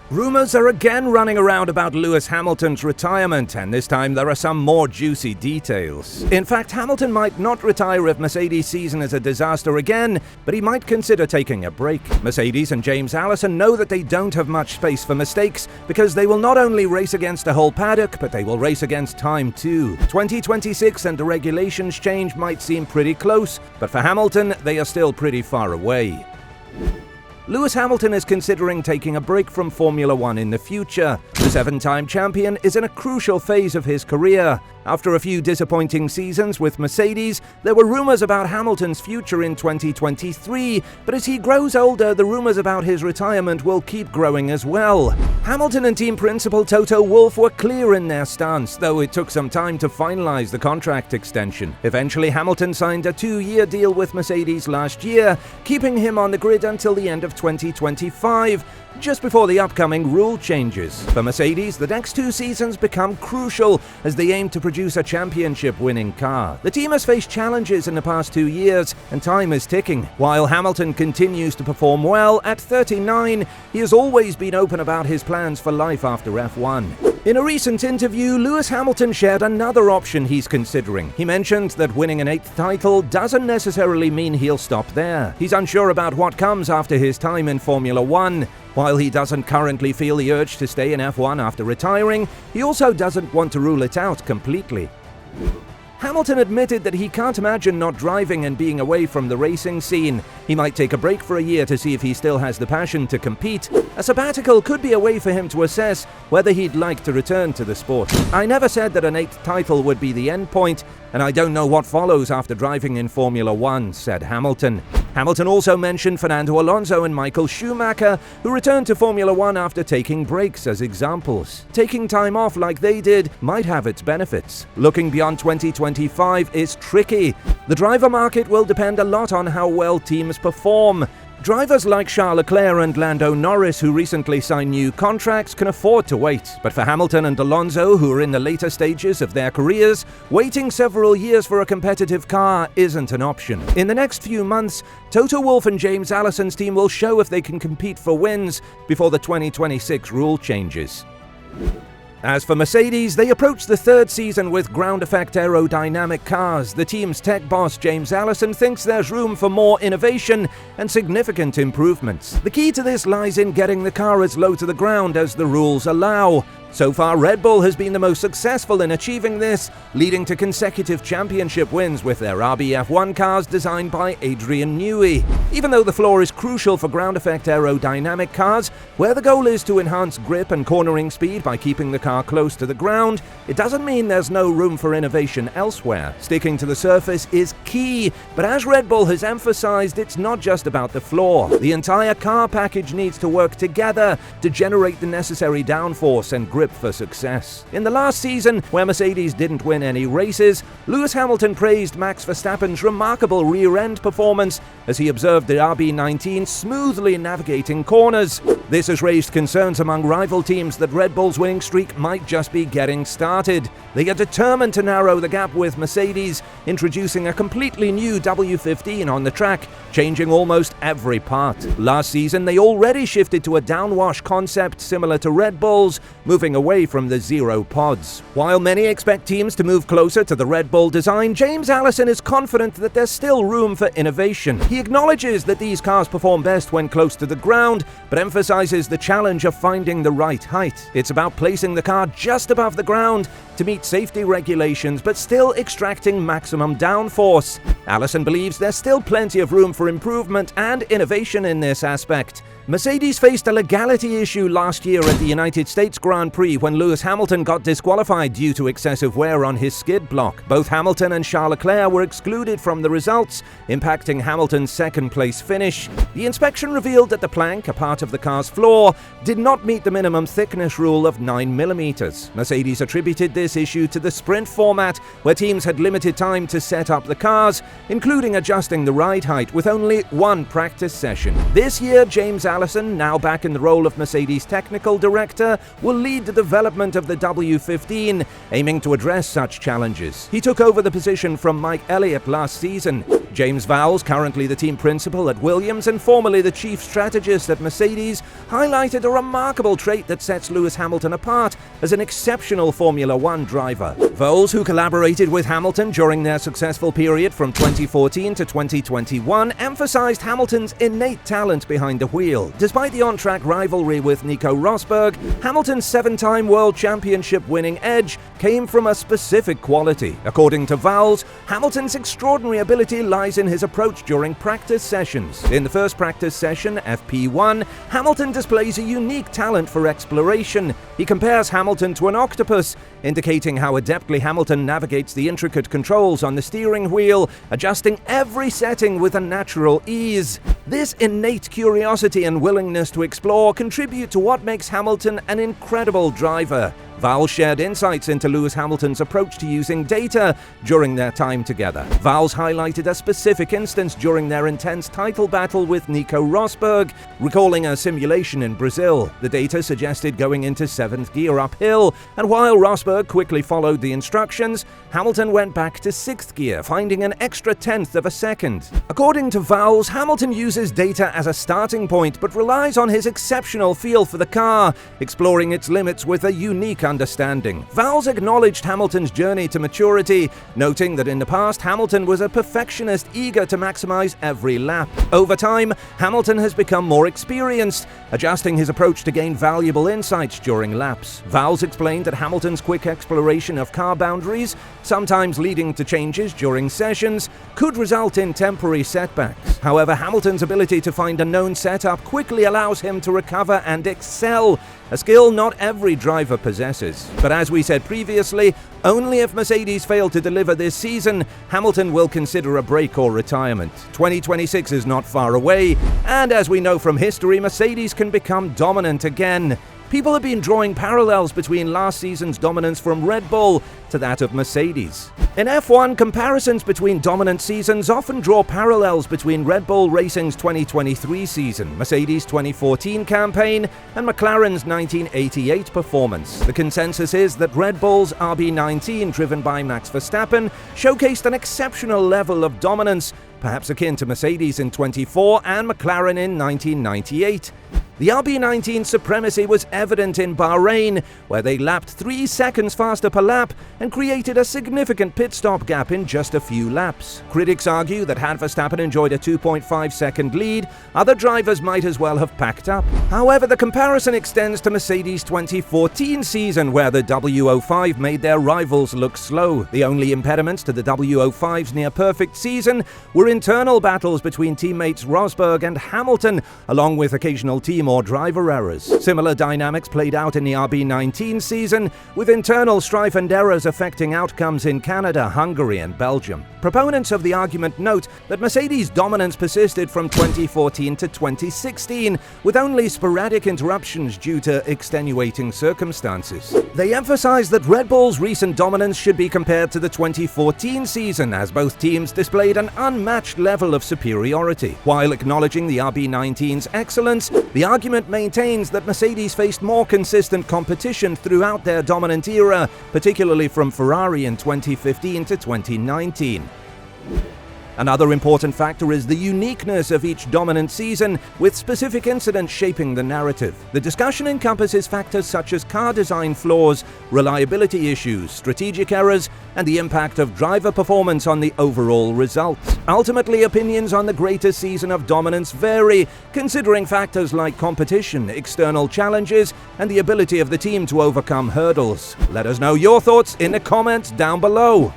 Rumors are again running around about Lewis Hamilton's retirement, and this time there are some more juicy details. In fact, Hamilton might not retire if Mercedes' season is a disaster again, but he might consider taking a break. Mercedes and James Alison know that they don't have much space for mistakes, because they will not only race against a whole paddock, but they will race against time too. 2026 and the regulations change might seem pretty close, but for Hamilton, they are still pretty far away. Lewis Hamilton is considering taking a break from Formula One in the future. The seven-time champion is in a crucial phase of his career. After a few disappointing seasons with Mercedes, there were rumors about Hamilton's future in 2023, but as he grows older, the rumors about his retirement will keep growing as well. Hamilton and team principal Toto Wolff were clear in their stance, though it took some time to finalize the contract extension. Eventually, Hamilton signed a 2-year deal with Mercedes last year, keeping him on the grid until the end of 2025, just before the upcoming rule changes. For Mercedes, the next 2 seasons become crucial as they aim to produce a championship-winning car. The team has faced challenges in the past 2 years, and time is ticking. While Hamilton continues to perform well, at 39, he has always been open about his plans for life after F1. In a recent interview, Lewis Hamilton shared another option he's considering. He mentioned that winning an 8th title doesn't necessarily mean he'll stop there. He's unsure about what comes after his time in Formula One. While he doesn't currently feel the urge to stay in F1 after retiring, he also doesn't want to rule it out completely. Hamilton admitted that he can't imagine not driving and being away from the racing scene. He might take a break for a year to see if he still has the passion to compete. A sabbatical could be a way for him to assess whether he'd like to return to the sport. "I never said that an 8th title would be the end point, and I don't know what follows after driving in Formula One," said Hamilton. Hamilton also mentioned Fernando Alonso and Michael Schumacher, who returned to Formula One after taking breaks, as examples. Taking time off like they did might have its benefits. Looking beyond 2025 is tricky. The driver market will depend a lot on how well teams perform. Drivers like Charles Leclerc and Lando Norris, who recently signed new contracts, can afford to wait. But for Hamilton and Alonso, who are in the later stages of their careers, waiting several years for a competitive car isn't an option. In the next few months, Toto Wolff and James Alison's team will show if they can compete for wins before the 2026 rule changes. As for Mercedes, they approach the 3rd season with ground-effect aerodynamic cars. The team's tech boss, James Alison, thinks there's room for more innovation and significant improvements. The key to this lies in getting the car as low to the ground as the rules allow. So far, Red Bull has been the most successful in achieving this, leading to consecutive championship wins with their RB-F1 cars designed by Adrian Newey. Even though the floor is crucial for ground-effect aerodynamic cars, where the goal is to enhance grip and cornering speed by keeping the car close to the ground, it doesn't mean there's no room for innovation elsewhere. Sticking to the surface is key, but as Red Bull has emphasized, it's not just about the floor. The entire car package needs to work together to generate the necessary downforce and grip for success. In the last season, where Mercedes didn't win any races, Lewis Hamilton praised Max Verstappen's remarkable rear-end performance as he observed the RB19 smoothly navigating corners. This has raised concerns among rival teams that Red Bull's winning streak might just be getting started. They are determined to narrow the gap with Mercedes, introducing a completely new W15 on the track, changing almost every part. Last season, they already shifted to a downwash concept similar to Red Bull's, moving away from the zero pods. While many expect teams to move closer to the Red Bull design, James Alison is confident that there's still room for innovation. He acknowledges that these cars perform best when close to the ground, but emphasizes the challenge of finding the right height. It's about placing the car just above the ground to meet safety regulations, but still extracting maximum downforce. Alison believes there's still plenty of room for improvement and innovation in this aspect. Mercedes faced a legality issue last year at the United States Grand Prix when Lewis Hamilton got disqualified due to excessive wear on his skid block. Both Hamilton and Charles Leclerc were excluded from the results, impacting Hamilton's second-place finish. The inspection revealed that the plank, a part of the car's floor, did not meet the minimum thickness rule of 9mm. Mercedes attributed this issue to the sprint format, where teams had limited time to set up the cars, including adjusting the ride height with only one practice session. This year, James Allison, now back in the role of Mercedes technical director, will lead the development of the W15, aiming to address such challenges. He took over the position from Elliott last season. James Vowles, currently the team principal at Williams and formerly the chief strategist at Mercedes, highlighted a remarkable trait that sets Lewis Hamilton apart as an exceptional Formula One driver. Vowles, who collaborated with Hamilton during their successful period from 2014 to 2021, emphasized Hamilton's innate talent behind the wheel. Despite the on-track rivalry with Nico Rosberg, Hamilton's 7-time World Championship winning edge came from a specific quality. According to Vowles, Hamilton's extraordinary ability lies in his approach during practice sessions. In the first practice session, FP1, Hamilton displays a unique talent for exploration. He compares Hamilton to an octopus, indicating how adeptly Hamilton navigates the intricate controls on the steering wheel, adjusting every setting with a natural ease. This innate curiosity and willingness to explore contribute to what makes Hamilton an incredible driver. Vowles shared insights into Lewis Hamilton's approach to using data during their time together. Vowles highlighted a specific instance during their intense title battle with Nico Rosberg, recalling a simulation in Brazil. The data suggested going into 7th gear uphill, and while Rosberg quickly followed the instructions, Hamilton went back to 6th gear, finding an extra 1/10 of a second. According to Vowles, Hamilton uses data as a starting point, but relies on his exceptional feel for the car, exploring its limits with a unique understanding. Vowles acknowledged Hamilton's journey to maturity, noting that in the past Hamilton was a perfectionist eager to maximize every lap. Over time, Hamilton has become more experienced, adjusting his approach to gain valuable insights during laps. Vowles explained that Hamilton's quick exploration of car boundaries, sometimes leading to changes during sessions, could result in temporary setbacks. However, Hamilton's ability to find a known setup quickly allows him to recover and excel, a skill not every driver possesses. But as we said previously, only if Mercedes fail to deliver this season, Hamilton will consider a break or retirement. 2026 is not far away, and as we know from history, Mercedes can become dominant again. People have been drawing parallels between last season's dominance from Red Bull to that of Mercedes. In F1, comparisons between dominant seasons often draw parallels between Red Bull Racing's 2023 season, Mercedes' 2014 campaign, and McLaren's 1988 performance. The consensus is that Red Bull's RB19, driven by Max Verstappen, showcased an exceptional level of dominance, perhaps akin to Mercedes in 24 and McLaren in 1998. The RB19 supremacy was evident in Bahrain, where they lapped 3 seconds faster per lap and created a significant pit stop gap in just a few laps. Critics argue that had Verstappen enjoyed a 2.5-second lead, other drivers might as well have packed up. However, the comparison extends to Mercedes' 2014 season, where the W05 made their rivals look slow. The only impediments to the W05's near-perfect season were internal battles between teammates Rosberg and Hamilton, along with occasional team or driver errors. Similar dynamics played out in the RB19 season, with internal strife and errors affecting outcomes in Canada, Hungary, and Belgium. Proponents of the argument note that Mercedes' dominance persisted from 2014 to 2016, with only sporadic interruptions due to extenuating circumstances. They emphasize that Red Bull's recent dominance should be compared to the 2014 season, as both teams displayed an unmatched level of superiority. While acknowledging the RB19's excellence, the argument maintains that Mercedes faced more consistent competition throughout their dominant era, particularly from Ferrari in 2015 to 2019. Another important factor is the uniqueness of each dominant season, with specific incidents shaping the narrative. The discussion encompasses factors such as car design flaws, reliability issues, strategic errors, and the impact of driver performance on the overall results. Ultimately, opinions on the greatest season of dominance vary, considering factors like competition, external challenges, and the ability of the team to overcome hurdles. Let us know your thoughts in the comments down below.